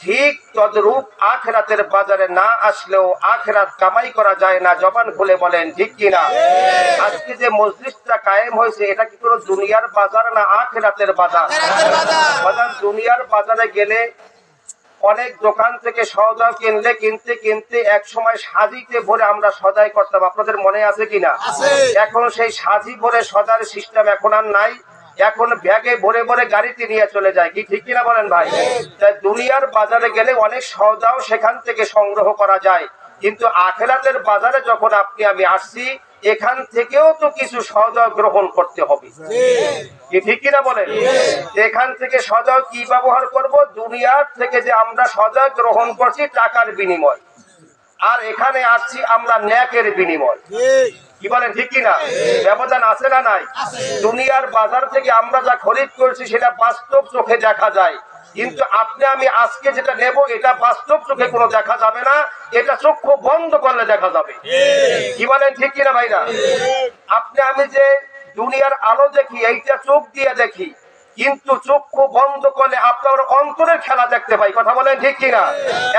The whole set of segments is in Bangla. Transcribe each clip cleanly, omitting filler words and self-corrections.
ঠিক তদ্রূপ আখিরাতের বাজারে না আসলেও আখিরাত কামাই করা যায় না। জবান খুলে বলেন ঠিক কিনা? আজকে যে মজলিসটা কায়েম হয়েছে এটা কি কোনো দুনিয়ার বাজার না আখিরাতের বাজার? বাজার দুনিয়ার বাজারে গেলে অনেক দোকান থেকে সওদা কিনতে কিনতে এক সময় সাজিতে ভরে আমরা সদাই করতাম, আপনাদের মনে আছে কিনা? এখন সেই সাজি ভরে সদার সিস্টেম এখন আর নাই। এখন ব্যাগে ভরে ভরে গাড়িতে নিয়ে চলে যায়, কি ঠিক কিনা বলেন ভাই? তাই দুনিয়ার বাজারে গেলে অনেক সওদাও সেখান থেকে সংগ্রহ করা যায়, কিন্তু আখিরাতের বাজারে যখন আপনি আমি আসছি এখান থেকেও তো কিছু সওদা গ্রহণ করতে হবে, কি ঠিক কিনা বলেন? এখান থেকে সওদা কি ব্যবহার করব? দুনিয়ার থেকে যে আমরা সওদা গ্রহণ করছি টাকার বিনিময়, আর এখানে আসছি আমরা ন্যাকের বিনিময়, কি বলেন ঠিক কিনা? ব্যবধান আছে না নাই? দুনিয়ার বাজার থেকে আমরা যা খরিদ করছি সেটা বাস্তব চোখে দেখা যায়, কিন্তু আপনি আমি আজকে যেটা নেব এটা বাস্তব চোখে কোনো দেখা যাবে না, এটা চক্ষু বন্ধ করলে দেখা যাবে, কি বলেন ঠিক কিনা ভাইরা? আপনি আমি যে দুনিয়ার আলো দেখি এইটা চোখ দিয়ে দেখি, কিন্তু চক্ষু বন্ধ করলে আপনার অন্তরের খেলা দেখতে পাই, কথা বলেন ঠিক কিনা?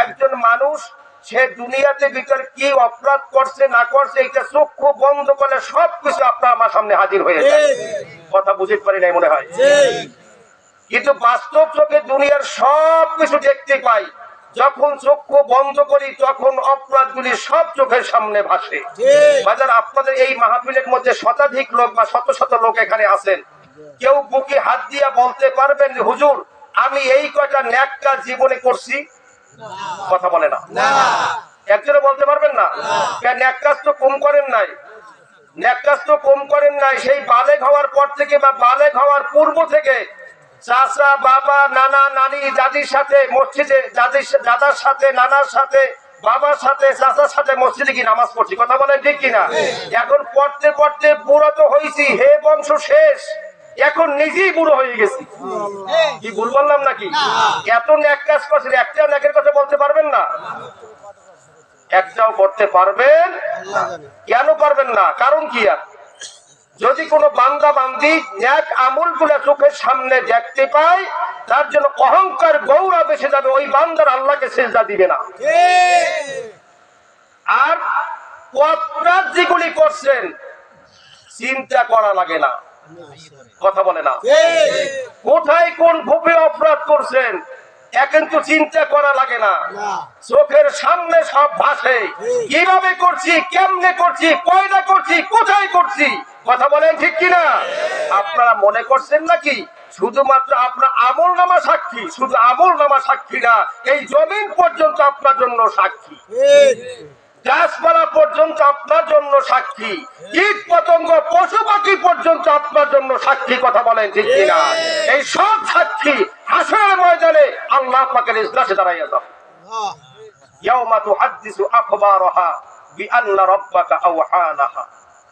একজন মানুষ সে দুনিয়াতে ভিতর কি অপরাধ করছে না করছে এটা চক্ষু বন্ধ করলে সবকিছু আপনার আমার সামনে হাজির হয়ে যায়, কথা বুঝতে পারি নাই মনে হয়। কিন্তু বাস্তব চোখে দুনিয়ার সব কিছু দেখতে পাই, যখন চক্ষু বন্ধ করি তখন অপরাধগুলি সব চোখের সামনে ভাসে। বাজার আপনাদের এই মাহফিলের মধ্যে শতাধিক লোক বা শত শত লোক এখানে আছেন, কেউ বুকে হাত দিয়া বলতে পারবেন হুজুর আমি এই কয়টা ন্যাক কাজ জীবনে করছি? কথা বলে না, একজনে বলতে পারবেন না। ন্যাক কাজ তো কম করেন নাই, ন্যাক কাজ তো কম করেন নাই, সেই বালেগ হওয়ার পর থেকে বা বালেগ হওয়ার পূর্ব থেকে চাচা বাবা নানা নানি দাদির সাথে মসজিদে, দাদার সাথে নানার সাথে বাবার সাথে চাচার সাথে মসজিদে কি নামাজ পড়ছি, কথা বলেন ঠিক কিনা? এখন পড়তে পড়তে বুড়ো তো হয়েছি, হে বংশ শেষ, এখন নিজেই বুড়ো হয়ে গেছি, কি ভুল বললাম নাকি? এত ন্যাক কাজ করছেন, একটাও ন্যাকের কথা বলতে পারবেন না, একটাও করতে পারবেন? কেন পারবেন না? কারণ কি? আর যদি কোনো বান্দা বান্দি ন্যাক আমল গুলা চোখের সামনে দেখতে পায় তার জন্য অহংকার গৌরব এসে যাবে, ওই বান্দার আল্লাহকে সিজদা দিবে না। আর অপরাধ যেগুলি করছেন চিন্তা করা লাগে না, কথা বলে না। কোথায় কোন ভূপে অপরাধ করছেন এখন তো চিন্তা করা লাগে না, চোখের সামনে সব ভাসে, কিভাবে করছি, কেমনে করছি, কয়টা করছি, কোথায় করছি, কথা বলেন ঠিক কিনা? আপনারা মনে করছেন নাকি শুধুমাত্র আপনার আমল নামা সাক্ষী? শুধু আমল নামা সাক্ষী না, এই জমিন পর্যন্ত আপনার জন্য সাক্ষী, গাছপালা পর্যন্ত আপনার জন্য সাক্ষী, কীট পতঙ্গ পশু পাখি পর্যন্ত আপনার জন্য সাক্ষী, কথা বলেন ঠিক কিনা? এই সব সাক্ষী হাসরের ময়দানে আল্লাহ পাকের ইজলাসে দাঁড়াইয়া যাবে। ইয়াউমা তুহাদ্দিসু আখবারাহা বিআন্না রাব্বাকা আওহানাহা,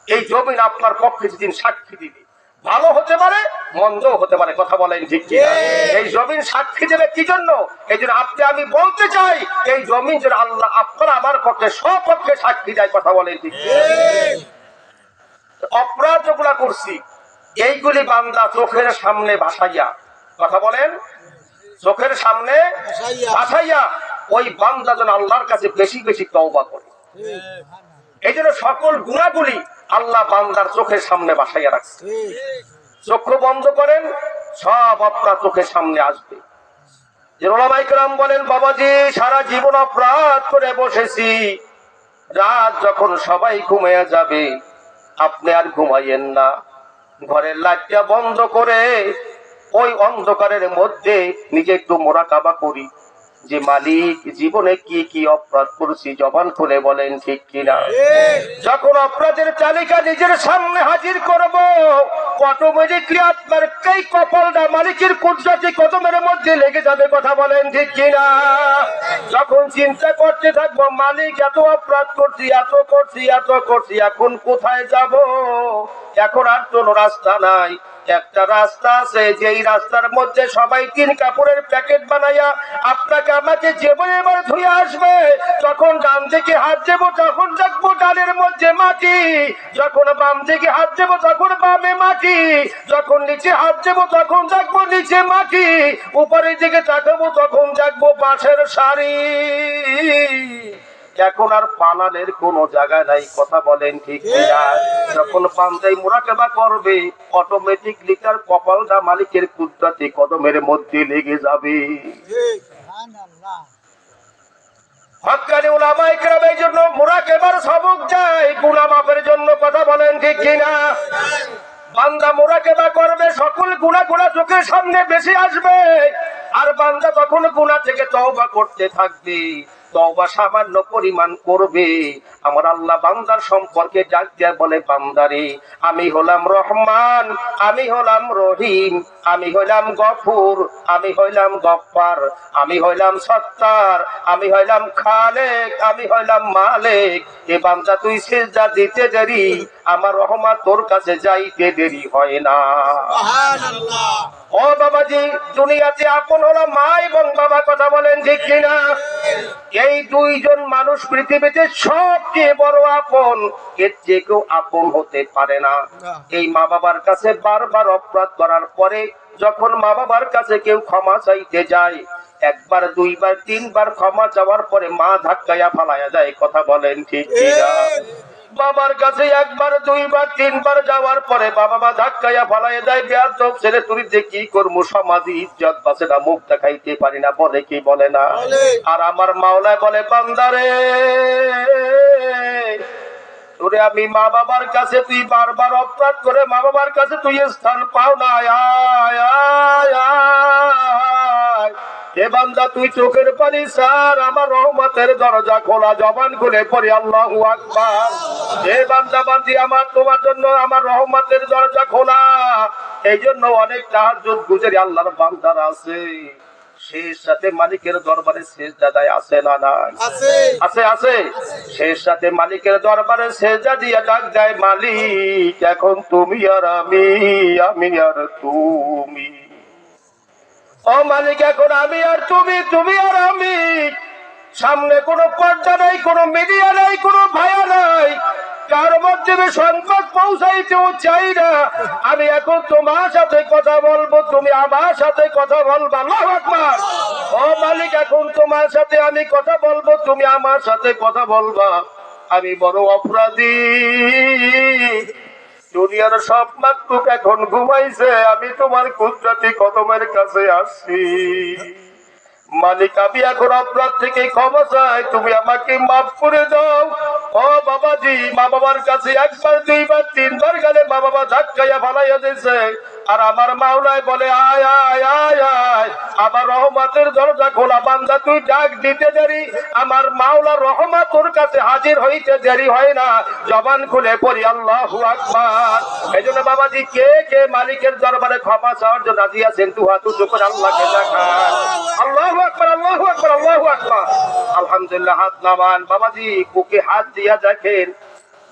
এই জমিন আপনার পক্ষে যেদিন সাক্ষী দিবে, ভালো হতে পারে মন্দও হতে পারে, কথা বলেন ঠিক কিনা? এই জমিন সাক্ষী দেবে কি জন্য? এই জন্য আপনি আমি বলতে চাই এই জমিন যেন আল্লাহ আপনার আমার পক্ষে সপক্ষে সাক্ষী দেয়, কথা বলেন ঠিক কিনা? অপরাধ যেগুলা করছি এইগুলি বান্দা চোখের সামনে ভাসাইয়া, কথা বলেন, চোখের সামনে ভাসাইয়া ওই বান্দা যেন আল্লাহর কাছে বেশি বেশি তওবা করে। এই জন্য সকল গুনাহগুলি আল্লাহ বান্দার চোখের সামনে বাসাইয়া রাখছে। চক্ষু বন্ধ করেন, সব আপনার চোখের সামনে আসবে। যে ওলামায়ে কেরাম বলেন বাবাজি সারা জীবন অপরাধ করে বসেছি, রাত যখন সবাই ঘুমিয়ে যাবে আপনি আর ঘুমাইয়েন না, ঘরের লাইটটা বন্ধ করে ওই অন্ধকারের মধ্যে নিজে একটু মোরাকাবা করি যে মালিক জীবনে কি কি অপরাধ করেছি, জবান খুলে বলেন ঠিক কিনা? যখন অপরাধের তালিকা নিজের সামনে হাজির করব অটোমেটিকলি আপনার এই কপালটা মালিকের কুদরতি কদমের মধ্যে লেগে যাবে, কথা বলেন ঠিক কিনা? যখন চিন্তা করতে থাকবো মালিক এত অপরাধ করছি, এত করছি, এত করছি, এখন কোথায় যাব? এখন আর কোনো রাস্তা নাই, একটা রাস্তা আছে, যেই রাস্তার মধ্যে সবাই 3 কাপড়ের প্যাকেট বানাইয়া আপনাকে আমাকে যেভাবে এবার ধুয়ে আসবে, যখন ডান দিকে হাত দেবো তখন দেখবো ডালের মধ্যে মাটি, যখন বাম দিকে হাত দেবো তখন বামে মাটি, যখন নিচে হাত দেবো তখন দেখবো নিচে মাটি, উপরের দিকে তাকাবো তখন দেখবো বাঁশের সারি। এখন আর পালানের কোনো জায়গা নাই, কথা বলেন ঠিক কিনা? যখন বান্দাই মুরাকাবা করবে অটোমেটিকলি তার কপালটা মালিকের কুদরতি কদমের মধ্যে লেগে যাবে। হক্কানি উলামায়ে কেরাম এই জন্য মুরাকাবার সবক যায় গুনাহ মাফের জন্য, কথা বলেন ঠিক কিনা? বান্দা মুরাকাবা করবে, সকল গুনাহগুলো চোখের সামনে বেশি আসবে, আর বান্দা তখন গুনাহ থেকে তওবা করতে থাকবে, তওবা সামান্য পরিমাণ করবে। আমার আল্লাহ বান্দার সম্পর্কে ডাক দিয়ে বলে, বান্দারে আমি হলাম রহমান, আমি হলাম রহিম, আমি হইলাম গফুর, আমি হইলাম গফফার, আমি হইলাম সত্তার, আমি হইলাম খালেক, আমি হইলাম মালিক। এ বান্দা তুই সিজদা দিতে দেরি, আমার রহমত তোর কাছে যাইতে দেরি হয় না। সুবহানাল্লাহ। ও বাবাজি, দুনিয়াতে আপন হলো মা এবং বাবা, কথা বলেন ঠিক কিনা? এই দুইজন মানুষ পৃথিবীতে সবচেয়ে বড় আপন, এর চেয়ে কেউ আপন হতে পারে না। এই মা বাবার কাছে বারবার অপরাধ করার পরে যখন মা বাবার কাছে কেউ ক্ষমা চাইতে যায়, 1 বার 2 বার 3 বার ক্ষমা চাওয়ার পরে মা ধাক্কাইয়া ফালাইয়া যায়, কথা বলেন ঠিক কিনা? বাবার কাছে 1 বার 2 বার 3 বার যাওয়ার পরে বাবা মা ধাক্কাইয়া ফালাইয়া যায়, বেয়াদব ছেলে তুই যে কি করবো, সমাজে ইজ্জত বাঁচে না, মুখ দেখাইতে পারি না, বলে কি বলে না? আর আমার মাওলা বলে, বান্দারে তোরে আমি মা বাবার কাছে তুই বারবার অপরাধ করে মা বাবার কাছে তুই স্থান পাও না, আয় আয় আয়। এ বান্দা তুই চোখের পানি স্যার, আমার রহমতের দরজা খোলা, জবান খুলে পড়ি আল্লাহু আকবার। এ বান্দা বান্দি আমার তোমার জন্য আমার রহমতের দরজা খোলা। এই জন্য অনেক তাহাজ্জুদ গুজারি আল্লাহর বান্দারা আছে, শেষ সাথে মালিকের দরবারে সেজদা দেয়, আছে না নাই? আছে আছে। শেষ সাথে মালিকের দরবারে সেজদা দিয়ে ডাক দেয়, মালিক এখন তুমি আর আমি, আমি আর তুমি। ও মালিক এখন আমি আর তুমি, তুমি আর আমি। সামনে কোনো পর্দা নাই, কোনো মিডিয়া নাই, কোনো ভায়া নাই, কার মাধ্যমে সংবাদ পৌঁছাইতেও চাই না। আমি এখন তোমার সাথে কথা বলবো, তুমি আমার সাথে কথা বলবা। আল্লাহু আকবার। ও মালিক এখন তোমার সাথে আমি কথা বলবো, তুমি আমার সাথে কথা বলবা। আমি বড় অপরাধী, দুনিয়ার সব মাকলুক এখন ঘুমাইছে, আমি তোমার কুদরতি কদমের কাছে আসছি। মালিক আমি এখন অপরাধ থেকে ক্ষমা চাই, তুমি আমাকে মাফ করে দাও। ও বাবাজি, মা বাবার কাছে 1 বার 2 বার 3 বার গেলে মা বাবা ধাক্কাইয়া ফালাইয়া দিয়েছে, আর আমার মাওলায় বলে, আয় আয় আয় আয়, আমার রহমতের দরজা খোলা। বান্দা তুই ডাক দিতে দেরি, আমার মাওলার রহমত তোর কাছে হাজির হইতে দেরি হয় না, জবান খুলে পড়ি আল্লাহু আকবার। এই জন্য বাবাজি, কে কে মালিকের দরবারে ক্ষমা চাওয়ার জন্য রাজি আছেন? 2 হাত উঁচু করে আল্লাহকে দেখান। আল্লাহু আকবার, আল্লাহু আকবার, আল্লাহু আকবার। আলহামদুলিল্লাহ, হাত নামান। বাবাজি বুকে হাত দিয়া দেখেন,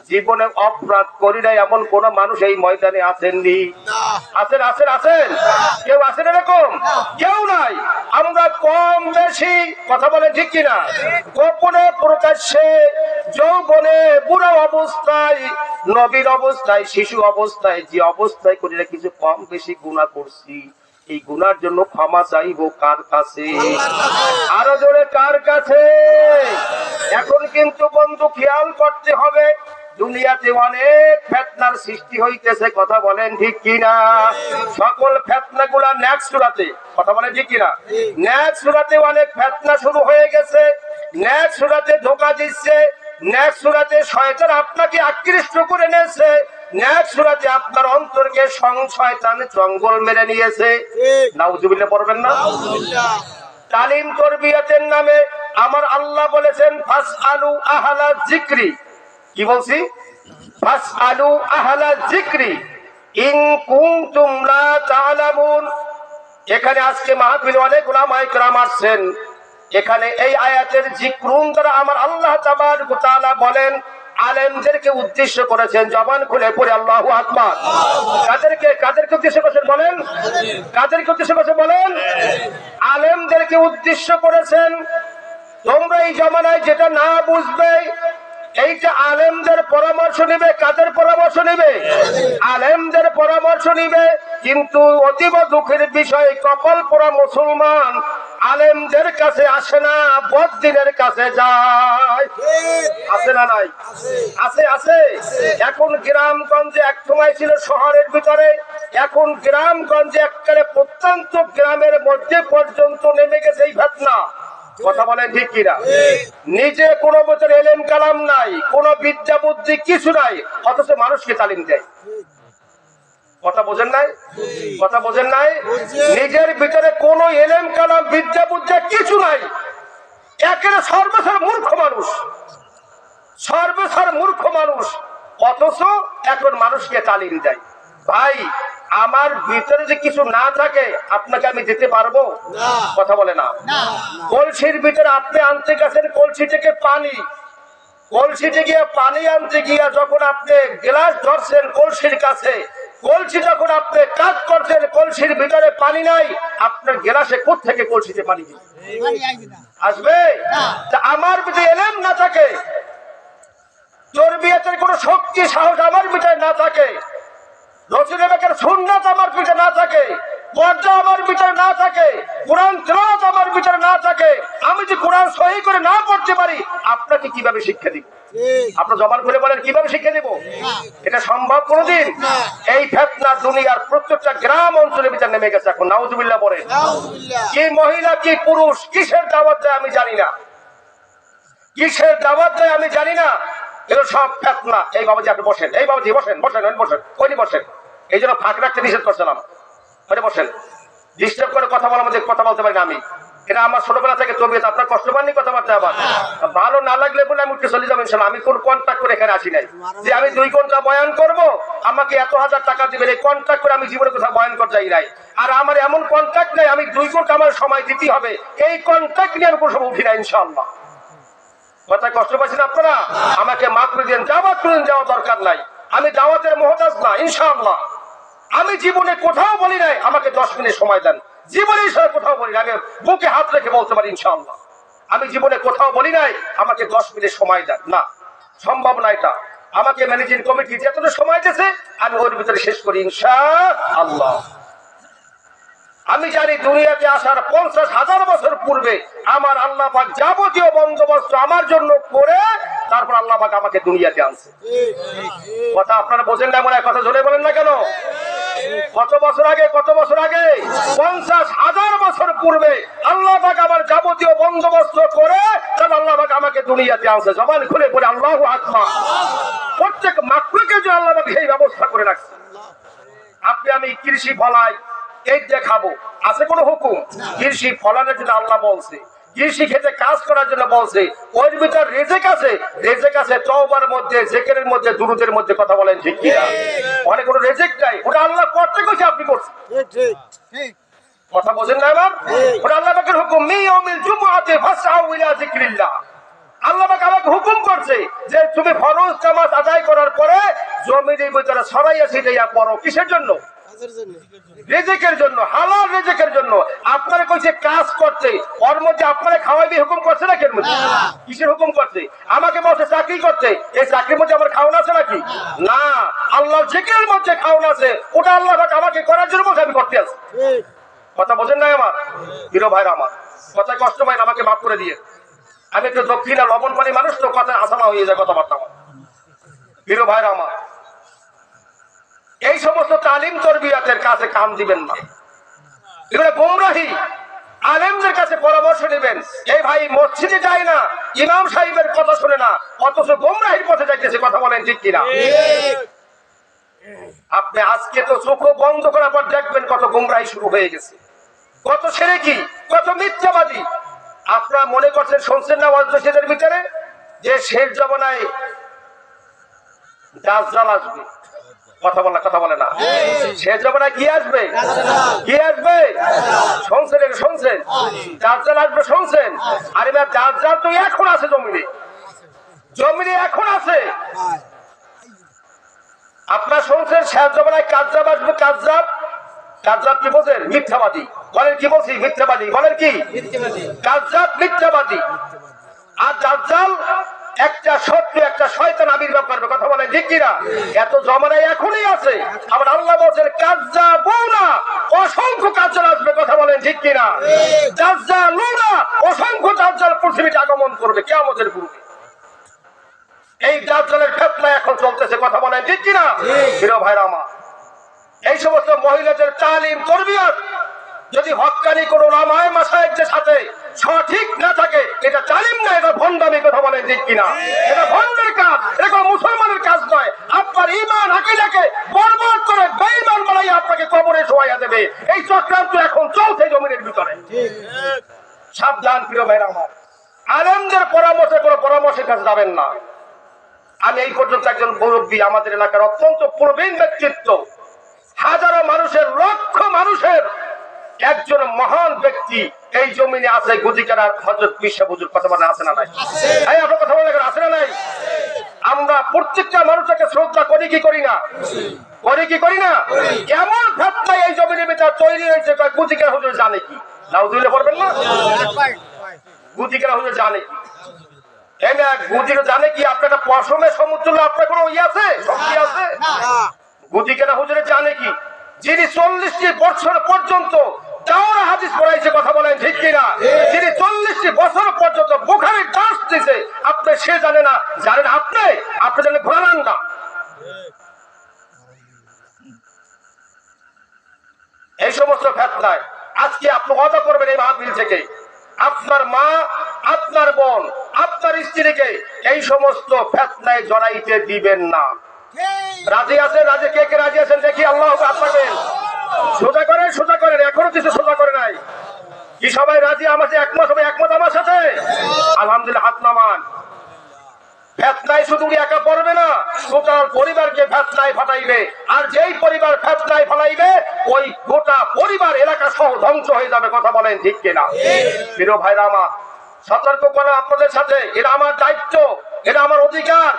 জীবনে অপরাধ করি নাই এমন কোন মানুষ এই ময়দানে আছেননি? আছেন আছেন আছেন? কেউ আছেন এরকম? কেউ নাই। আমরা কম বেশি, কথা বলেন ঠিক কিনা, গোপনে প্রকাশ্যে, যৌবনে, বুড়া অবস্থায়, নবীর অবস্থায়, শিশু অবস্থায়, যে অবস্থায় করি না কিছু কম বেশি গুনাহ করছি, এই গুনার জন্য ক্ষমা চাইবো কার কাছে? আরো জোরে, কার কাছে? এখন কিন্তু বন্ধু খেয়াল করতে হবে, দুনিয়াতে অনেক ফিতনার সৃষ্টি হইতেছে, কথা বলেন ঠিক কিনা? সকল ফিতনাগুলা নেক্সট সূরাতে, কথা বলেন ঠিক কিনা? নেক্সট সূরাতে অনেক ফিতনা শুরু হয়ে গেছে, নেক্সট সূরাতে ধোঁকা দিচ্ছে, নেক্সট সূরাতে শয়তান আপনাকে আকৃষ্ট করে নিয়েছে, নেক্সট সূরাতে আপনার অন্তরকে শয়তান জঙ্গল মেরে নিয়েছে। নাউজুবিল্লাহ পড়বেন না? তালিম তরবিয়তের নামে আমার আল্লাহ বলেছেন, ফাসআলু আহলা যিকরি। কি বলছি? ফাসআলু আহলা যিকরি ইন কুনতুম লা তা'লামুন। এখানে আজকে মাহফিলে অনেক উলামায়ে কেরাম আসছেন, এখানে এই আয়াতের জিক্রুন দ্বারা আমার আল্লাহ তাবারক ওয়া তাআলা বলেন, আলেমদেরকে উদ্দেশ্য করেছেন, জবান খুলে পড়ে আল্লাহু আকবার। কাদেরকে উদ্দেশ্য করেছেন বলেন? কাদেরকে উদ্দেশ্য করেছেন বলেন? আলেমদেরকে উদ্দেশ্য করেছেন। তোমরা এই জমানায় যেটা না বুঝবে, এইটা আলেমদের পরামর্শ নিবে। কাদের পরামর্শ নিবে? আলেমদের পরামর্শ নিবে। কিন্তু অতীব দুঃখের বিষয়, কপাল পোড়া মুসলমান আলেমদের কাছে আসে না, বদ্দিনের কাছে যায়। আছে না নাই? আছে আছে। এখন গ্রামগঞ্জে এক সময় ছিল শহরের ভিতরে, এখন গ্রামগঞ্জে একেবারে প্রত্যন্ত গ্রামের মধ্যে পর্যন্ত নেমে গেছে এই ফিতনা। কথা বলেন ঠিক কিনা? নিজে কোনো বছর এলেম কালাম নাই, কোন বিদ্যা বুদ্ধি কিছু নাই, অথচ মানুষকে তালিম দেয়। কথা বোঝেন নাই? কথা বোঝেন নাই? নিজের ভিতরে কোন এলেম কালাম বিদ্যা বুদ্ধি কিছু নাই, একেবারে সর্বসার মূর্খ মানুষ, সর্বসার মূর্খ মানুষ, অথচ এখন মানুষকে তালিম দেয়। ভাই, আমার ভিতরে যে কিছু না থাকে আপনাকে আমি দিতে পারবো? কথা বলে না। কলসির ভিতরে আপনি আনতে গেছেন কলসি থেকে পানি, কলসিতে গিয়ে পানি আনতে গিয়া যখন আপনি গ্লাস ধরছেন কলসির কাছে, কলসি যখন আপনি কাজ করছেন, কলসির ভিতরে পানি নাই, আপনার গ্লাসে কোত্থেকে কলসিতে পানি আসবে? আমার ভিতরে এলেম না থাকে, তরবিয়তের কোন শক্তি সাহস আমার ভিতরে না থাকে, রাসূলের সুন্নাত আমার ভিতরে না থাকে, পর্দা আমার ভিতরে না থাকে, কোরআন তেলাওয়াত আমার ভিতরে না থাকে, আমি যে কোরআন সহি করে না পড়তে পারি, আপনাকে কিভাবে শিক্ষা দিব? আপনার জবান খুলে বলেন, কিভাবে শিক্ষা দিব? এটা সম্ভব কোনদিন? এই ফিতনা দুনিয়ার প্রত্যেকটা গ্রাম অঞ্চলের ভিতরে নেমে গেছে এখন। নাউজুবিল্লাহ বলেন। কি মহিলা কি পুরুষ কিসের দাওয়াত দেয় আমি জানি না, কিসের দাওয়াত দেয় আমি জানি না, এগুলো সব ফিতনা। এই বাবাজি আপনি বসেন, এই বাবাজি বসেন, বসেন বসেন, ওই বসেন। এই জন্য ফাঁক রাখতে নিষেধ করছিলাম। ওই বসেন, ডিস্টার্ব করে কথা বলার মধ্যে কথা বলতে পারি না আমি। এটা আমার ছোটবেলা থেকে তবিয়ত। আপনার কষ্ট পাননি কথাবার্তা? আবার ভালো না লাগলে বলে আমি উঠে চলে যাবো ইনশাল্লাহ। আমি কোন কন্ট্যাক্ট করে এখানে আসি নাই যে আমি 2 ঘন্টা বয়ান করব, আমাকে এত হাজার টাকা দিবেন, এই কন্ট্যাক্ট করে আমি জীবনে কোথাও বয়ান করতে যাই নাই। আর আমার এমন কন্ট্যাক্ট নেই আমি 2 ঘন্টা আমার সময় দিতে হবে, এই কন্ট্যাক্ট নিয়ে আমি কোনো সময় উঠি না ইনশাআল্লাহ। কথা কষ্ট পাচ্ছেন আপনারা? আমাকে মাফ করে দিন, দাওয়াত করেন, যাওয়া দরকার নাই। আমি দাওয়াতের মুহতাজ না ইনশাআল্লাহ। আমি জীবনে কোথাও বলি নাই আমাকে 10 মিনিট সময় দেন, জীবনে কোথাও বলি না। আমি বুকে হাত রেখে বলতে পারি ইনশাআল্লাহ, আমি জীবনে কোথাও বলি নাই আমাকে 10 মিনিট সময় দেন, না, সম্ভব না এটা। আমাকে ম্যানেজিং কমিটি যতটা সময় দিয়েছে আমি ওর ভিতরে শেষ করি ইনশাআল্লাহ। আমি জানি দুনিয়াতে আসার 50,000 বছর পূর্বে আমার আল্লাহ পাক যাবতীয় বন্দোবস্ত আমার জন্য করে তারপর আল্লাহ পাক আমাকে দুনিয়াতে আনছে। কথা আপনারা বোঝেন না? মনে কথা জোরে বলেন না কেন? কত বছর আগে, কত বছর আগে? 50,000 বছর পূর্বে আল্লাহ পাক আমার যাবতীয় বন্দোবস্ত করে তারপর আল্লাহ পাক আমাকে দুনিয়াতে আনছে। জবান খুলে পড়ে আল্লাহু আকবার। প্রত্যেক মাখলুকের জন্য আল্লাহ পাক এই ব্যবস্থা করে রাখছে। আপনি আমি কৃষি ফলাই, এই যে খাবো, আছে কোন হুকুম? কৃষি ফলানোর জন্য আল্লাহ বলছে, কৃষি ক্ষেত্রে কাজ করার জন্য বলছে, ওর ভিতর রেজেক আছে, রেজেক আছে তওবার মধ্যে, জিকিরের মধ্যে, দুরুদের মধ্যে। কথা বলেন ঠিক কিনা? অনেক কোনো রেজেক নাই, ওটা আল্লাহ করতে কইছে, আপনি করছেন। কথা বোঝেন না এবার? ওটা আল্লাহ পাকের হুকুম, মিয়াউমিল জুমআতি ফাসআউ ইলা যিকরিল্লাহ। আল্লাহ পাক আমাকে হুকুম করছে যে তুমি ফরজ নামাজ আদায় করার পরে জমির ভিতরে ছড়াইয়া ছিটাইয়া পড়ো। কিসের জন্য? রিজিকের জন্য, হালাল রিজিকের জন্য। আপনারা কইছে কাজ করতে, ওর মধ্যে আপনারা খাওয়াইবে হুকুম করছে না? কেন মধ্যে কিসের হুকুম করছে? আমাকে বলছে চাকরি করতে, এই চাকরির মধ্যে আমার খাওয়ানো আছে নাকি? না, আল্লাহর জিকিরের মধ্যে খাওয়ানো আছে, ওটা আল্লাহ পাক আমাকে করার জন্য বলছে, আমি করতে আছি। কথা বোঝেন নাই আমার প্রিয় ভাইরা? আমার কথায় কষ্ট পাই না, আমাকে মাফ করে দিয়ে। আমি একটু দক্ষিণা লবণ পানি মানুষ তো, কথায় আসামা হয়ে যায় কথাবার্তা আমার। প্রিয় ভাইরা আমার, এই সমস্ত তালিম তরবিয়াতের কাছে কান দিবেন না, এগুলো গোমরাহি। আলেমদের কাছে পরামর্শ নেবেন। এই ভাই মসজিদে যায় না, ইমাম সাহেবের কথা শুনে না, অথচ গোমরাহির পথে যাইতেছে। কথা বলেন ঠিক কিনা? আপনি আজকে তো চোখ বন্ধ করার পর দেখবেন কত গোমরাহি শুরু হয়ে গেছে, কত শিরকি, কত মিথ্যাবাদী। আপনারা মনে করছেন, শুনছেন না ওয়াজের ভিতরে যে শেষ জমানায় দাজ্জাল আসবে? কথা বলে না। শেষ জমানায় কি আসবে? কি আসবে? শুনছেন? শুনছেন দাজ্জাল আসবে? শুনছেন? আরে ভাই, দাজ্জাল তো এখন আছে জমিনে, জমিনে এখন আছে। আপনার শুনছেন শেষ জমানায় কাজরাব আসবে। কাজরাব, কাজরাব কি বলছেন? মিথ্যাবাদী। বলেন কি বলছি? মিথ্যাবাদী। বলেন কি? কাজরাব মিথ্যাবাদী। আর দাজ্জাল একটা শত্রু, একটা শয়তান আবির্ভাব করবে। কথা বলেন ঠিক কিনা? এত জমানায় এখনই আছে। আবার আল্লাহ বলছেন কাজ্জাবুনা, অসংখ্য কাজ্জাল আসবে। কথা বলেন ঠিক কিনা? দাজ্জালুনা, অসংখ্য দাজ্জাল পৃথিবীতে আগমন করবে কিয়ামতের পূর্বে। এই দাজ্জালের ফিতনা এখন চলতেছে। কথা বলেন ঠিক কিনা? প্রিয় ভাইরা আমার, এই সমস্ত মহিলাদের তালিম তরবিয়ত যদি হক্কানি কোন উলামায়ে মাশায়েখদের সাথে সঠিক না থাকে, এটা তালিম না, এটা ভণ্ডামি। কথা বলেন ঠিক কিনা? এটা ভণ্ডের কাজ, এটা কোনো মুসলমানের কাজ নয়। আপনার ঈমান আকীদাকে বরবাদ করে বেঈমান বানাইয়া আপনাকে কবরে শোয়াইয়া দেবে। এই চক্রান্ত এখন চলছে জমিনের ভিতরে। সাবধান প্রিয় ভাইরা আমার, আলেমদের পরামর্শে কোনো পরামর্শের কাছে যাবেন না। আমি এই পর্যন্ত একজন মুরব্বী, আমাদের এলাকার অত্যন্ত প্রবীণ ব্যক্তিত্ব, হাজারো মানুষের, লক্ষ মানুষের একজন মহান ব্যক্তি এই জমিনে আছে। গুজিকার হযরত বিশ্ব হুজুর। কথা বলেন আছে না নাই? এই আপনার কথা বলেন আছে না নাই? আমরা প্রত্যেকটা মানুষকে শ্রদ্ধা করি কি করি না? করি কি করি না? কেমন ফিতনা এই জমিনের ভিতর তৈরি হয়েছে, গুজিকার হুজুর জানে কি? নাউজুবিল্লাহ পড়বেন না? গুজিকার হুজুর জানে কি? এই না, গুজির জানে কি? আপনার পশমে সমতুল্য আপনার কোনো ইয়ে আছে? শক্তি আছে? গুজিকার হুজুর জানে কি? যিনি 40টি বছর পর্যন্ত তাওরা হাদিস পড়াইছে। কথা বলেন ঠিক কিনা? যিনি 40টি বছর পর্যন্ত বুখারীর দাস দিয়েছে, আপনি সে জানে না? জানেন আপনি? আপনি জানেন ঘোরান না। এই সমস্ত ফিতনায় আজকে আপনি ওয়াদা করবেন এই মাহফিল থেকে, আপনার মা, আপনার বোন, আপনার স্ত্রীকে এই সমস্ত ফিতনায় জড়াইতে দিবেন না। রাজি আছেন? রাজি? কে কে রাজি আছেন দেখি? আল্লাহু আকবার। সোজা করেন, সোজা করেন। এখনো কিছু সোজা করে নাই কি? সবাই রাজি? আমার যে একমত হবে, একমত আমার সাথে? আলহামদুলিল্লাহ, হাত নামান। ফিতনায় শুধু একা পড়বে না, টোটাল পরিবারকে ফিতনায় ফাটাইবে। আর যেই পরিবার ফিতনায় ফালাইবে, ওই গোটা পরিবার, এলাকা সহ ধ্বংস হয়ে যাবে। কথা বলেন ঠিক কিনা? প্রিয় ভাইরা আমার, সতর্ক করা আপনাদের সাথে, এটা আমার দায়িত্ব, এটা আমার অধিকার।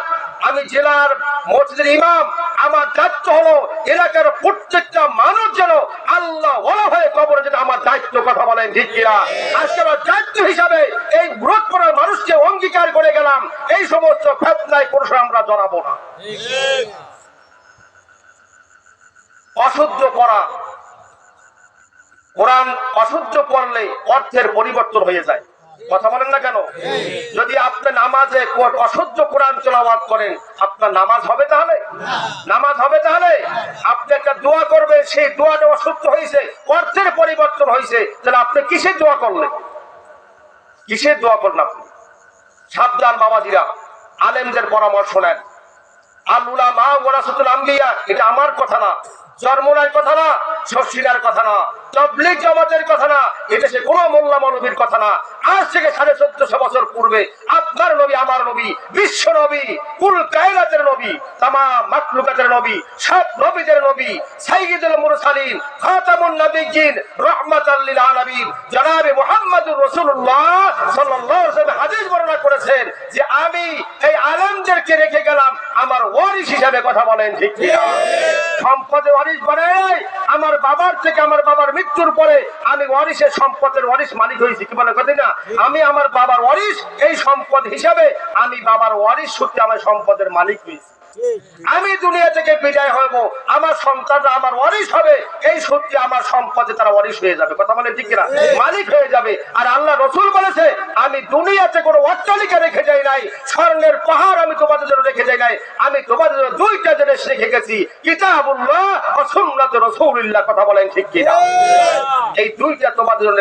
আমি জেলার মসজিদের ইমাম, আমার দায়িত্ব হলো এলাকার প্রত্যেকটা মানুষ যেন আল্লাহ ওয়ালা হয়ে কবরে, যেটা আমার দায়িত্ব। কথা বলেন ঠিক কিনা? আজকে আমার দায়িত্ব হিসাবে এই বিরোধ করার মানুষকে অঙ্গীকার করে গেলাম, এই সমস্ত ফিতনায় পুরুষ আমরা জড়াবো না। অশুদ্ধ পড়া, কোরআন অশুদ্ধ পড়লে অর্থের পরিবর্তন হয়ে যায়। কথা বলেন না কেন? যদি আপনি নামাজে অশুদ্ধ কোরআন তেলাওয়াত করেন, আপনার নামাজ হবে তাহলে? নামাজ হবে তাহলে? আপনি একটা দোয়া করবেন, সেই দোয়াটা অশুদ্ধ হয়েছে, অর্থের পরিবর্তন হয়েছে, তাহলে আপনি কিসের দোয়া করলেন? কিসের দোয়া করলেন আপনি? সাবধান বাবাজিরা, আলেমদের পরামর্শ নেন। আল উলামা ওয়ারাসাতুল আম্বিয়া, এটা আমার কথা না, চরমোনার কথা না, শশিনার কথা না, তাবলীগ জামাতের কথা না, এদেশে কোনো মোল্লা মৌলবীর কথা না। আজ থেকে 1450 বছর পূর্বে আপনার নবী, আমার নবী, বিশ্ব নবী, কুল কায়নাতের নবী, তামাম মাখলুকাতের নবী, সব নবীদের নবী, সাইয়্যিদুল মুরসালিন, খাতামুন নবিয়্যিন, রাহমাতাল লিল আলামিন জনাবে মুহাম্মদুর রাসূলুল্লাহ সাল্লাল্লাহু আলাইহি ওয়াসাল্লাম হাদিস বর্ণনা করেছেন যে আমি এই আলেমদেরকে রেখে গেলাম আমার ওয়ারিস হিসাবে। কথা বলেন ঠিক কি? সম্পদের ওয়ারিস বানাই, আমার বাবার থেকে, আমার বাবার মৃত্যুর পরে আমি ওয়ারিসের সম্পদের ওয়ারিস মালিক হয়েছি। কি বলে কথা না? আমি আমার বাবার ওয়ারিস, এই সম্পদ হিসাবে আমি বাবার ওয়ারিস সূত্রে আমার সম্পদের মালিক হয়েছি। আমি দুনিয়া থেকে বিদায় হইব, আমার সন্তানরা আমার ওয়ারিস হবে, এই সূত্রে আমার সম্পদে তারা ওয়ারিস হয়ে যাবে। কথা বলে ঠিক না? মালিক হয়ে যাবে। আর আল্লাহ রাসূল বলেছে, আমি দুনিয়াতে কোনো অট্টালিকা রেখে যাই নাই, স্বর্ণের পাহাড় আমি তোমাদের জন্য রেখে যাই নাই, আমি তোমাদের জন্য দুইটা জিনিস রেখে গেছি, কিতাবুল্লাহ ও সুন্নাত রাসূলুল্লাহ। কথা বলেন ঠিক কি না? এই দুইটা তোমাদের জন্য,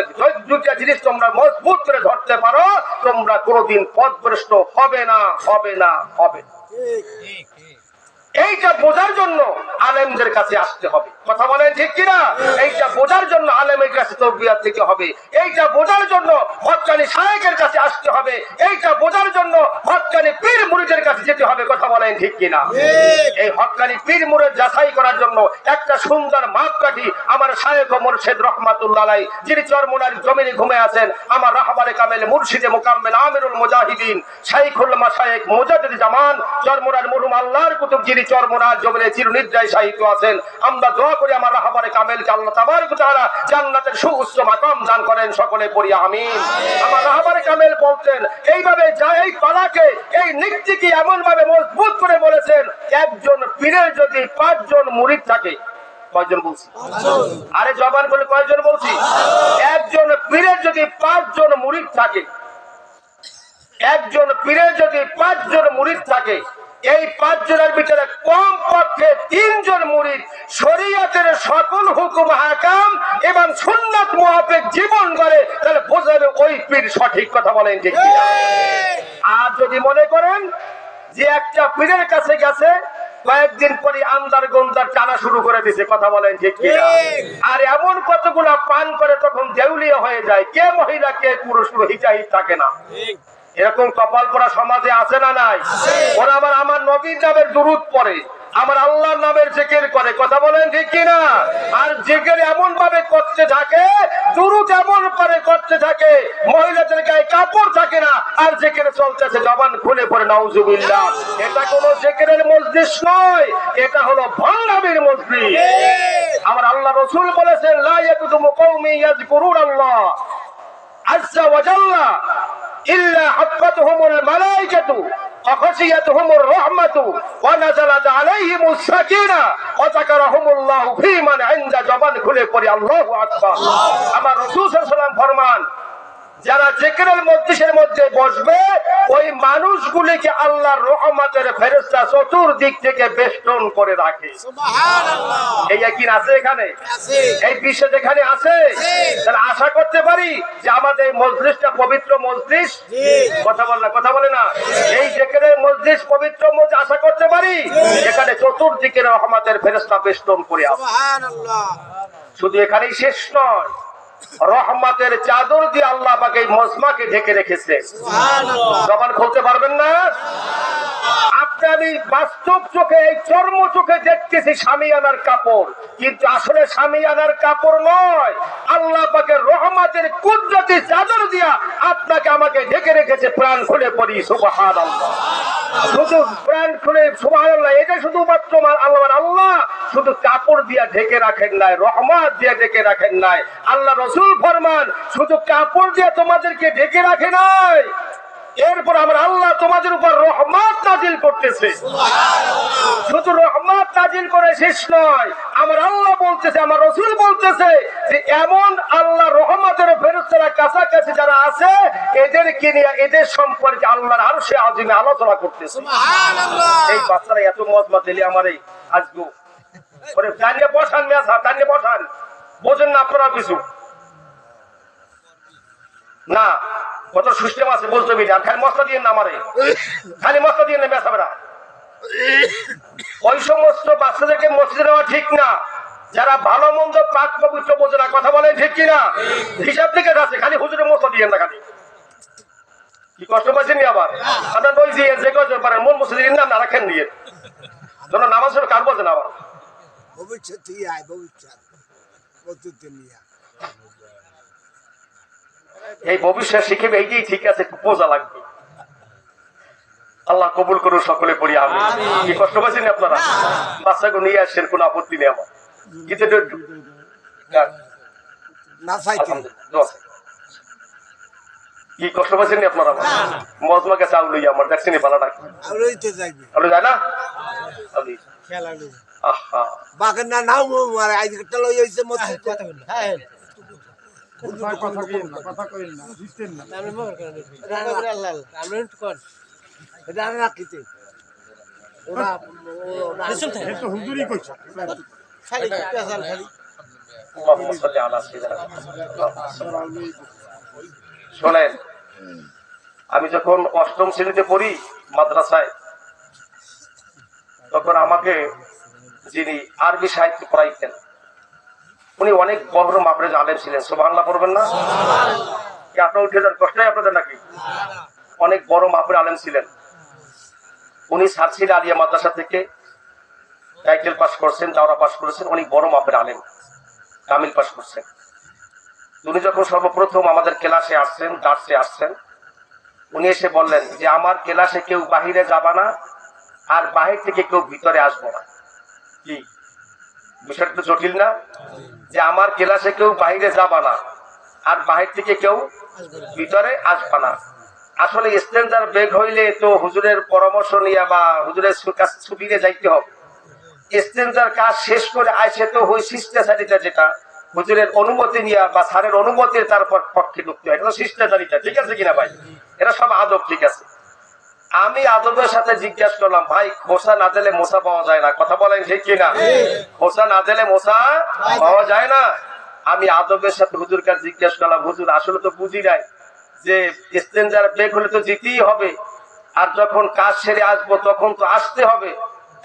দুইটা জিনিস তোমরা মজবুত করে ধরতে পারো, তোমরা কোনোদিন পথভ্রষ্ট হবে না, হবে না, হবে না। এইটা বোঝার জন্য আলেমদের কাছে আসতে হবে। কথা বলেন ঠিক কিনা? এইটা বোঝার জন্য আলেমের কাছে তরবিয়ত থেকে হবে। এইটা বোঝার জন্য হক্কানি শায়েখের কাছে কাছে আসতে হবে, এইটা বোঝার জন্য হক্কানি পীর মুরিদের কাছে যেতে হবে। কথা বলেন ঠিক কিনা? এই হক্কানি পীর মুরিদ যাচাই করার জন্য একটা সুন্দর মাপকাঠি আমার শায়েখ ও মুর্শিদ রহমাতুল্লাহ আলাইহি, যিনি চরমোনার জমিনে ঘুমিয়ে আছেন, আমার রাহবারে কামেল মুর্শিদে মুকাম্মেল আমিরুল মুজাহিদিন শাইখুল মাশায়েখ মুজাদ্দিদ জামান চরমোনার মরহুম আল্লাহর কুতুব, যিনি চরমোনার জমিনে চিরনিদ্রায় শায়িত আছেন। আমরা দোয়া করি আমার রাহবারে কামেলকে আল্লাহ তাবারক ওয়া তাআলা জান্নাতের সুউচ্চ মাকাম দান করেন, সকলে পড়ি আমিন। আমার রাহবারে কামেল বলতেন এইভাবে যা এই পালাকে এই নীতিকে এমন ভাবে মজবুত করে বলেছেন, একজন পীরের যদি 5 জন মুরিদ থাকে, কয়জন বলছি? আরে জবান বলে কয়জন বলছি? একজন পীরের যদি 5 জন মুরিদ থাকে, একজন পীরের যদি 5 জন মুরিদ থাকে, এই 5 জনের ভিতরে কম পক্ষে 3 জন মুরিদ শরীয়তের সকল হুকুম হাকাম এবং সুন্নাত মুআফিক জীবন গড়ে, তাহলে বোঝাবে ওই পীর সঠিক। কথা বলেন ঠিক কিনা? আর যদি মনে করেন যে একটা পীরের কাছে গেছে, কয়েকদিন পরে আন্দার গন্দার টানা শুরু করে দিছে, কথা বলেন ঠিক কিনা? আর এমন কতগুলা পান করে তখন দেউলিয়া হয়ে যায়, কে মহিলা কে পুরুষ হিতাহিত থাকে না। এরকম কপাল পরা সমাজে আছে না নাই? ওরা আবার আমার নবীর নামের দুরূদ পড়ে, আমার আল্লাহর নামের জিকির করে, কথা বলেন ঠিক কিনা? আর জিকির এমন ভাবে করতে থাকে, দুরূদ এমন করে করতে থাকে, মহিলাদের গায়ে কাপড় থাকে না, আর জিকির চলতেছে জবান খুলে পড়ে নাউজুবিল্লাহ। এটা কোনো জিকিরের মজলিস নয়, এটা হলো ভণ্ডামির মজলিস। আমার আল্লাহ রাসূল বলেছেন, লা ইয়াকুতুমু কওমি ইয়াযকুরুনাল্লাহ আযজা ওয়া জাল্লা ইল্লা হাফাতহুমুল মালায়েকাতু ওয়া খাশিয়াতুহুমুর রাহমাতু ওয়া নাযালাত আলাইহিমুস সাকিনা ওয়া যাকারাহুমুল্লাহু ফীমান ইনদা, জবান খুলে পড়ি আল্লাহু আকবার। আমার রাসূল সাল্লাল্লাহু আলাইহি ওয়াসাল্লাম ফরমান, যারা জিকিরের মজলিসের মধ্যে বসবে, ওই মানুষগুলিকে আল্লাহর রহমতের ফেরেশতা চতুর্দিক থেকে বেষ্টন করে রাখে। সুবহানাল্লাহ। এই ইয়াকিন আছে এখানে? আছে। এই বিশ্বাস এখানে আছে? তাহলে আশা করতে পারি যে আমাদের এই মজলিসটা পবিত্র মজলিস। কথা বল না, কথা বলে না। এই জিকিরের মজলিস পবিত্র মজলিস, আশা করতে পারি এখানে চতুর্দিকে রহমতের ফেরেশতা বেষ্টন করে আছে। সুবহানাল্লাহ। শুধু এখানেই শেষ নয়, রহমতের চাদর দিয়ে আল্লাহ পাক এই মজমাকে ঢেকে রেখেছে। সুবহানাল্লাহ। জবান খুলতে পারবেন না? আপনি আমি বাস্তব চোখে, এই চর্ম চোখে দেখতেছি শামিয়ানার কাপড়, কিন্তু আসলে শামিয়ানার কাপড় নয়, আল্লাহ পাকের রহমতের কুদরতি চাদর দিয়া আপনাকে আমাকে ঢেকে রেখেছে। প্রাণ খুলে পড়ি সুবহানাল্লাহ। শুধু প্রাণ খুলে সুবহানাল্লাহ। এটা শুধুমাত্র আল্লাহ শুধু কাপড় দিয়া ঢেকে রাখেন নাই, রহমত দিয়ে ঢেকে রাখেন নাই। আল্লাহ রাসূল ফরমান, শুধু কাপড় দিয়ে তোমাদেরকে ঢেকে রাখে নাই, এরপর আমার আল্লাহ তোমাদের উপর রহমত নাজিল করতেছে। শুধু রহমত নাজিল করে শেষ নয়, আমার আল্লাহ বলতেছে, আমার রাসূল বলতেছে যে এমন আল্লাহ রহমতের ফেরেশতারা কাছাকাছি যারা আছে, এদেরকে নিয়ে এদের সম্পর্কে আল্লাহর আরশে আজিমে আলোচনা করতেছে। সুবহানাল্লাহ। এই বাচ্চারা এত মজমা দিলে আমারে আজগো ওরে টানিয়ে বসান, মেয়াজ টানিয়ে বসান, বোঝেন না আপনারা কিছু না। কত সিস্টেম আছে বলতে হবে, আর খালি মশলা দিয়ে না আমারে, খালি মশলা দিয়ে না মেসাবেরা। ওই সমস্ত বাচ্চাদেরকে মসজিদে নেওয়া ঠিক না, যারা ভালো মন্দ পাক পবিত্র বোঝে না। কথা বলেন ঠিক কিনা? হিসাব থেকে আছে, খালি হুজুরে মশলা দিয়ে না, খালি কি কষ্ট পাচ্ছেন আবার আপনার ওই দিয়ে যে কজন পারেন মন মসজিদের নাম না রাখেন দিয়ে যেন নামাজ কার বলছেন আবার ভবিষ্যৎ এই ভবিষ্যৎ শিখে এইটাই ঠিক আছে, বোঝা লাগবে। আল্লাহ কবুল করুন, সকলে পড়ি আমি। কি কষ্ট পাচ্ছেন আপনারা? বাচ্চাকে নিয়ে আসছেন, কোন আপত্তি নেই আমার, কিন্তু কি কষ্ট পাচ্ছেন আপনারা? মজমাকে চাউল লইয়া আমার দেখছেন পালাটা যায় না। আহা বাগের না নাও মারে আজ একটা লই হইছে মসজিদ কথা বল। হ্যাঁ কথা কইন না, কথা কইন না, বুঝছেন না। আমি মোর করে রানা আল্লাহ আমি কোন রানা রাখিতে ওরা একটু হুজুরি কইছে খালি পেছাল খালি। আল্লাহুম্মা সাল্লি আলা সাইয়্যিদিনা। শুনেন, আমি যখন ৮ম শ্রেণীতে পড়ি মাদ্রাসায়, তখন আমাকে যিনি আরবি সাহিত্য পড়াইতেন, উনি অনেক বড় মাপের আলেম ছিলেন। সুবহানাল্লাহ পড়বেন না? কি আপনার উঠে যান কষ্ট হয় আপনাদের নাকি? বড় মাপের আলেম ছিলেন। উনি সারসির আলিয়া মাদ্রাসা থেকে টাইটেল পাস করছেন, দাওরা পাস করেছেন। উনি বড় মাপের আলেম, কামিল পাস করছেন। উনি যখন সর্বপ্রথম আমাদের ক্লাসে আসছেন, দার্সে আসছেন, উনি এসে বললেন যে আমার ক্লাসে কেউ বাহিরে যাবা না, আর বাহির থেকে কেউ ভিতরে আসবো না। কি বিষয়টা তো জটিল না? যে আমার ক্লাসে কেউ বাহিরে যাবা না, আর বাহির থেকে কেউ ভিতরে আসবা না। আসলে স্ট্যান্ডার বেগ হইলে তো হুজুরের পরামর্শ নিয়ে বা হুজুরের কাছে ছুটিতে যাইতে হবে। স্ট্যান্ডার কাজ শেষ করে আইসে তো ওই শিষ্টাচারিতা, যেটা হুজুরের অনুমতি নিয়ে বা স্যারের অনুমতির তারপর পক্ষে ঢুকতে হয়, এটা তো শিষ্টাচারিতা। ঠিক আছে কিনা ভাই? এটা সব আদব। ঠিক আছে, আমি আদবের সাথে জিজ্ঞাসা করলাম, ভাই খোসা না দিলে মশা পাওয়া যায় না, কথা বলেন ঠিক কিনা? খোসা না দিলে মশা পাওয়া যায় না। আমি আদবের সাথে হুজুর কাছে জিজ্ঞাসা করলাম, হুজুর আসলে তো বুঝি নাই যে স্ট্যান্ডার ব্রেক হলে তো যেতেই হবে, আর যখন কাজ সেরে আসবো তখন তো আসতে হবে।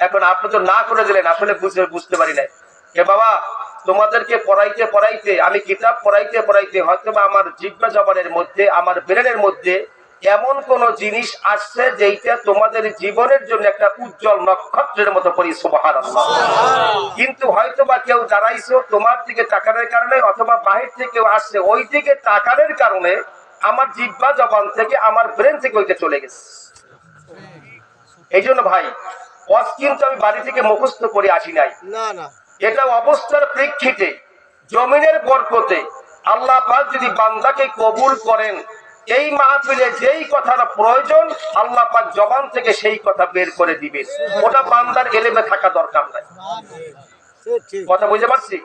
এখন আপনি তো না করে দিলেন, আসলে বুঝতে পারি নাই। এ বাবা, তোমাদেরকে পড়াইতে পড়াইতে, আমি কিতাব পড়াইতে পড়াইতে হয়তো বা আমার জিহ্বা জবানের মধ্যে, আমার ব্রেনের মধ্যে এমন কোন জিনিস আসছে যেটা তোমাদের জীবনের জন্য একটা উজ্জ্বল নক্ষত্রের মতো করি, সুবহানাল্লাহ। কিন্তু হয়তো বা কেউ দাঁড়াইছো তোমার দিকে তাকানোর কারণে, অথবা বাহির থেকে কেউ আসছে ওই দিকে তাকানোর কারণে আমার জিহ্বা জবান থেকে, আমার ব্রেন থেকে ওইটা চলে গেছে। এই জন্য ভাই, ওয়াজ কিন্তু আমি বাড়ি থেকে মুখস্থ করে আসি নাই। এটা অবস্থার প্রেক্ষিতে, জমিনের বরকতে আল্লাহ পাক যদি বান্দাকে কবুল করেন, এই মাহফিলে যেই কথার প্রয়োজন আল্লাহ পাক জবান থেকে সেই কথা বের করে দিবেন। ওটা বান্দার এলেমে থাকা দরকার নাই। কথা বুঝতে পারছি?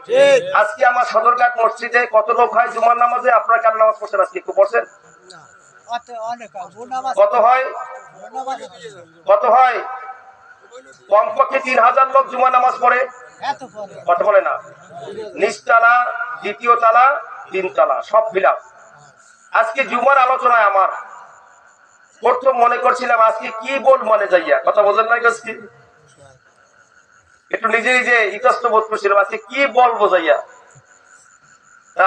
আজকে আমার সদরঘাট মসজিদে কত লোক হয় জুমার নামাজে? আপনারা কেন নামাজ পড়ছেন? আজকে একটু পড়ছেন? কত হয়? কত হয়? কমপক্ষে 3000 লোক জুমা নামাজ পড়ে। কথা বলে না? নিচতলা, দ্বিতীয় তালা, 3 তলা সব ফিলাপ। আজকে জুমার আলোচনায় আমার প্রথম মনে করছিলাম আজকে কি বল মনে যাইয়া, কথা বোঝেন না? একটু নিজে নিজে ইতস্ত বোধ করছিলাম আজকে কি বলবো যাইয়া।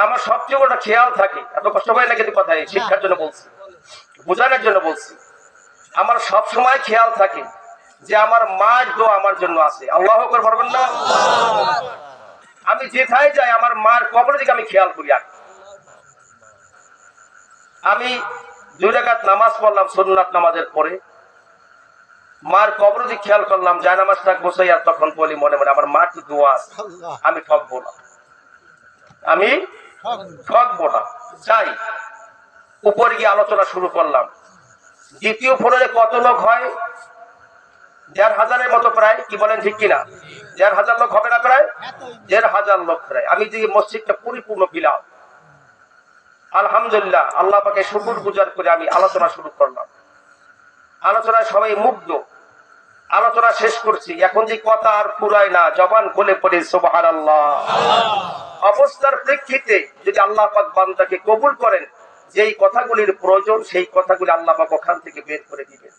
আমার সবচেয়ে বড় খেয়াল থাকে, এত কষ্ট হয় না কিন্তু কথা শিক্ষার জন্য বলছি, বোঝানোর জন্য বলছি। আমার সব সময় খেয়াল থাকে যে আমার মার দোয়া আমার জন্য আছে। আল্লাহু আকবার বলবেন না? আমি যেথায় যাই আমার মার কবরের দিকে আমি খেয়াল করি। আমি 2 রাকাত নামাজ পড়লাম সুন্নাত নামাজের পরে, মার কবরের দিকে খেয়াল করলাম, যায় নামাজটা বসাই, আর তখন বলি মনে মনে আমার মার তো দোয়া আছে, আমি ঠকবো না, আমি ঠকবো না। চাই উপরে গিয়ে আলোচনা শুরু করলাম। দ্বিতীয় ফ্লোরে কত লোক হয়? 1500-এর মতো প্রায়, কি বলেন ঠিক কিনা? 1500 লোক হবে না? প্রায় 1500 লোক প্রায়। আমি যে মসজিদটা পরিপূর্ণ বিলাম, আলহামদুলিল্লাহ, আল্লাহ পাকে শুকর গুজার করে আমি আলোচনা শুরু করলাম। আলোচনায় সবাই মুগ্ধ। আলোচনা শেষ করছি, এখন যে কথা আর ফুরায় না, জবান খুলে পড়ে সুবহানাল্লাহ। অবস্থার প্রেক্ষিতে যদি আল্লাহ পাক বান্দাকে কবুল করেন, যেই কথাগুলির প্রয়োজন সেই কথাগুলি আল্লাহ পাক ওখান থেকে বের করে দিবেন।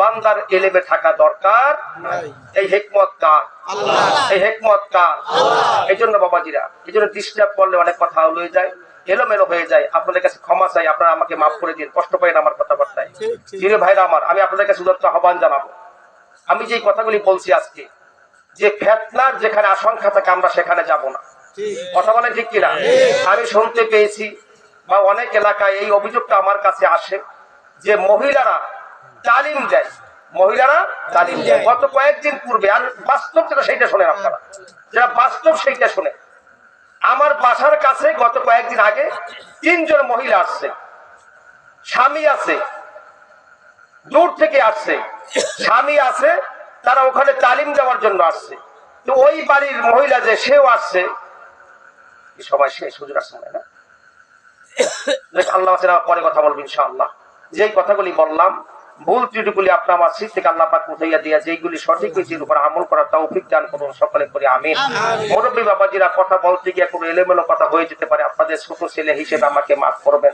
বান্দার এলেমে থাকা দরকার। এই হিকমত কার? এই হিকমত কার? এই জন্য বাবাজিরা, এই জন্য ডিস্টার্ব করলে অনেক কথা হয়ে যায়, এলোমেলো হয়ে যায়। আপনাদের কাছে ক্ষমা চাই, আপনারা আমাকে মাফ করে দিন, কষ্ট পাই না আমার কথাবার্তায়। প্রিয় ভাইরা আমার, আমি আপনাদের কাছে উদাত্ত আহ্বান জানাবো। আমি যে কথাগুলি বলছি আজকে, যে ফিতনার যেখানে আশঙ্কা থাকে আমরা সেখানে যাব না। কথা বলেন ঠিক কিনা? আমি শুনতে পেয়েছি বা অনেক এলাকায় এই অভিযোগটা আমার কাছে আসে যে মহিলারা তালিম দেয়, মহিলারা তালিম দেয়। গত কয়েকদিন পূর্বে, আর বাস্তব যেটা সেইটা শোনেন আপনারা, যেটা বাস্তব সেইটা শোনেন। আমার বাসার কাছে গত কয়েকদিন আগে 3 জন মহিলা আসছে, স্বামী আছে, দূর থেকে আসছে, স্বামী আছে, তারা ওখানে তালিম দেওয়ার জন্য আসছে। তো ওই বাড়ির মহিলা যে সেও আসছে, সবাই শেষ হুজুর আসছে না, আল্লাহ পরে কথা বলবো ইনশাআল্লাহ। যেই কথাগুলি বললাম, ভুল ত্রুটিগুলি আপনার আমার সৃষ্টি থেকে আল্লাহ পাক উঠাইয়া দিয়া যেইগুলি সঠিক হয়েছে এর উপর আমল করার তৌফিক দান করুন সকলে করে আমিন। মুরব্বী বাবাজিরা, কথা বলতে গিয়ে কোনো এলোমেলো কথা হয়ে যেতে পারে, আপনাদের ছোট ছেলে হিসেবে আমাকে মাফ করবেন।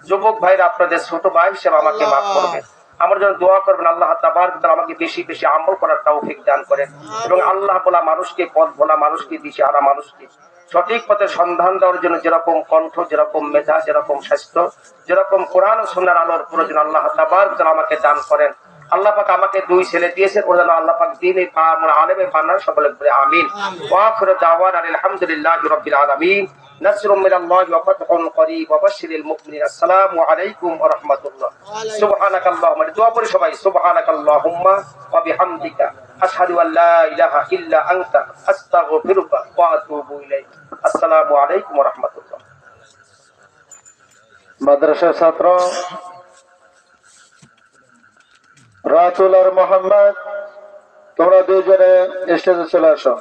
যুবক ভাইরা, আপনাদের ছোট ভাই হিসেবে আমাকে মাফ করবেন। আমার জন্য দোয়া করবেন, আল্লাহ তাবারক তাআলা আমাকে বেশি বেশি আমল করার তৌফিক দান করেন, এবং আল্লাহ বলা মানুষকে, পথ বলা মানুষকে, দিশেহারা মানুষকে সঠিক পথে সন্ধান দেওয়ার জন্য যেরকম কণ্ঠ, যেরকম মেধা, যেরকম স্বাস্থ্য, যেরকম কোরআন ও সুন্নাহর আলোর প্রয়োজন আল্লাহ তাবারক ওয়া তাআলা আমাকে দান করেন। আল্লাহ পাক আমাকে 2 ছেলে দিয়েছেন, ওরা যেন আল্লাহ পাক দ্বীনে আলেমে বানান, সকলে বলে আমিন। ওয়া আখিরু দাওয়ানা আলহামদুলিল্লাহি রাব্বিল আলামিন। নাসরুম মিনাল্লাহি ওয়া ফাতহুন করিব ওয়া বাশশিরিল মুমিনিন। আসসালামু আলাইকুম ওয়া রাহমাতুল্লাহ। সুবহানাকাল্লাহুম্মা, দোয়া পড়ি সবাই, সুবহানাকাল্লাহুম্মা ওয়া বিহামদিকা আশহাদু আল লা ইলাহা ইল্লা আনতা আস্তাগফিরুকা ওয়া আতুবু ইলাইক। আসসালামু আলাইকুম ওয়া রাহমাতুল্লাহ। মাদ্রাসার ছাত্র রাতুল আর মোহাম্মদ, তোমরা দুইজনে স্টেজে চলে আসো।